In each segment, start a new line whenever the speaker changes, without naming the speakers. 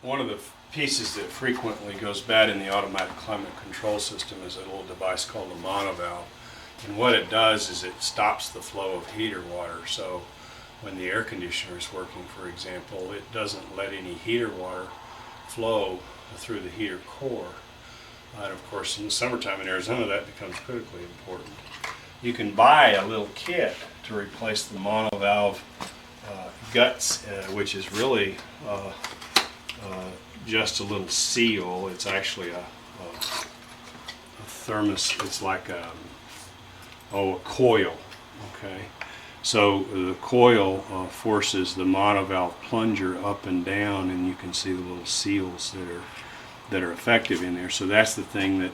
One of the pieces that frequently goes bad in the automatic climate control system is a little device called a monovalve. And what it does is it stops the flow of heater water. So when the air conditioner is working, for example, it doesn't let any heater water flow through the heater core. And of course, in the summertime in Arizona, that becomes critically important. You can buy a little kit to replace the monovalve guts, which is really just a little seal. It's actually a thermos. It's like a coil. Okay, so the coil forces the monovalve plunger up and down, and you can see the little seals that are effective in there. So that's the thing that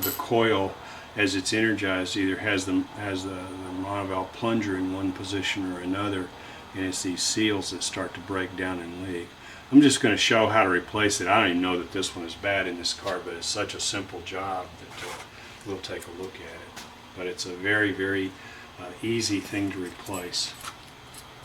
the coil, as it's energized, either has the monovalve plunger in one position or another, and it's these seals that start to break down and leak. I'm just going to show how to replace it. I don't even know that this one is bad in this car, but it's such a simple job that we'll take a look at it. But it's a very, very easy thing to replace.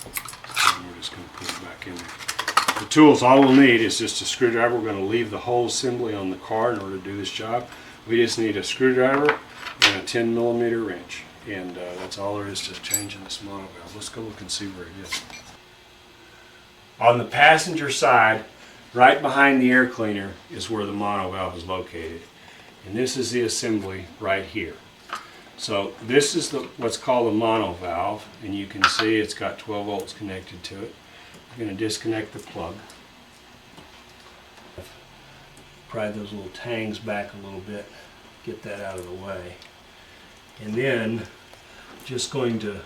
And we're just going to put it back in there. The tools, all we'll need is just a screwdriver. We're going to leave the whole assembly on the car in order to do this job. We just need a screwdriver and a 10mm wrench. And that's all there is to changing this monovalve. Let's go look and see where it is. On the passenger side, right behind the air cleaner, is where the monovalve is located. And this is the assembly right here. So this is what's called a monovalve, and you can see it's got 12 volts connected to it. I'm going to disconnect the plug. Pry those little tangs back a little bit, get that out of the way. And then just going to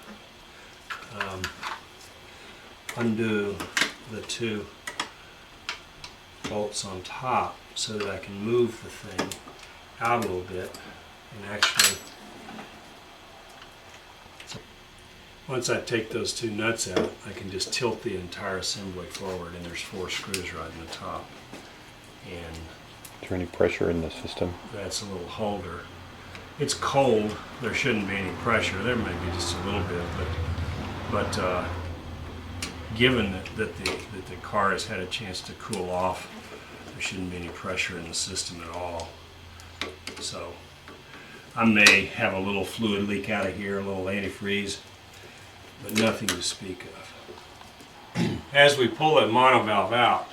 undo the 2 bolts on top so that I can move the thing out a little bit and actually, once I take those 2 nuts out, I can just tilt the entire assembly forward, and there's 4 screws right in the top. And
is there any pressure in the system?
That's a little holder. It's cold. There shouldn't be any pressure. There may be just a little bit, but given that the car has had a chance to cool off, there shouldn't be any pressure in the system at all. So I may have a little fluid leak out of here, a little antifreeze, but nothing to speak of. As we pull that monovalve out,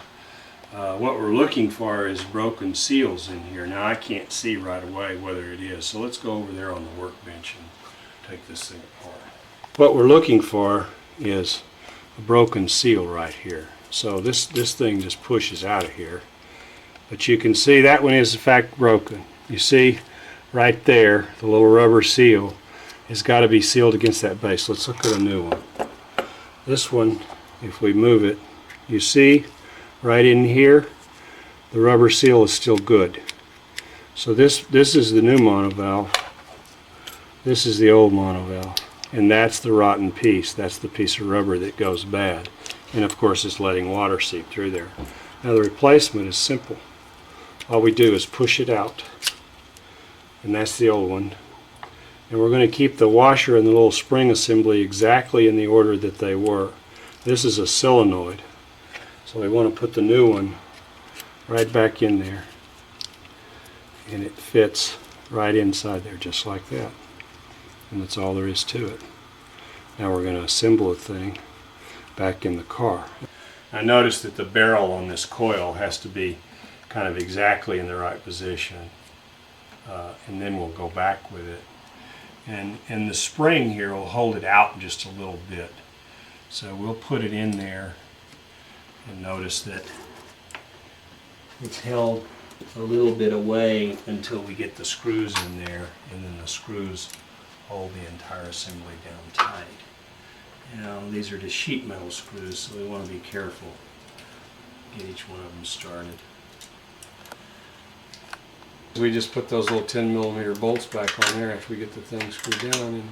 what we're looking for is broken seals in here. Now I can't see right away whether it is, so let's go over there on the workbench and take this thing apart. What we're looking for is a broken seal right here. So this thing just pushes out of here, but you can see that one is in fact broken. You see right there the little rubber seal has got to be sealed against that base. Let's look at a new one. This one, if we move it, you see right in here the rubber seal is still good. So this is the new monovalve, this is the old monovalve, and that's the rotten piece. That's the piece of rubber that goes bad, and of course it's letting water seep through there. Now the replacement is simple. All we do is push it out, and that's the old one. And we're going to keep the washer and the little spring assembly exactly in the order that they were. This is a solenoid, so we want to put the new one right back in there, and it fits right inside there just like that. And that's all there is to it. Now we're going to assemble the thing back in the car. I notice that the barrel on this coil has to be kind of exactly in the right position, and then we'll go back with it. And the spring here will hold it out just a little bit. So we'll put it in there, and notice that it's held a little bit away until we get the screws in there, and then the screws hold the entire assembly down tight. Now these are just sheet metal screws, so we want to be careful. Get each one of them started. We just put those little 10mm bolts back on there after we get the thing screwed down, and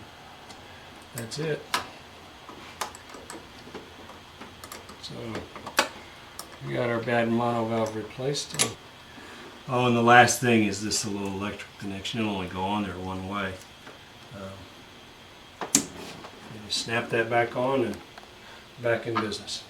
that's it. So we got our bad monovalve replaced. Oh, and the last thing is this little electric connection. It'll only go on there one way. You snap that back on and back in business.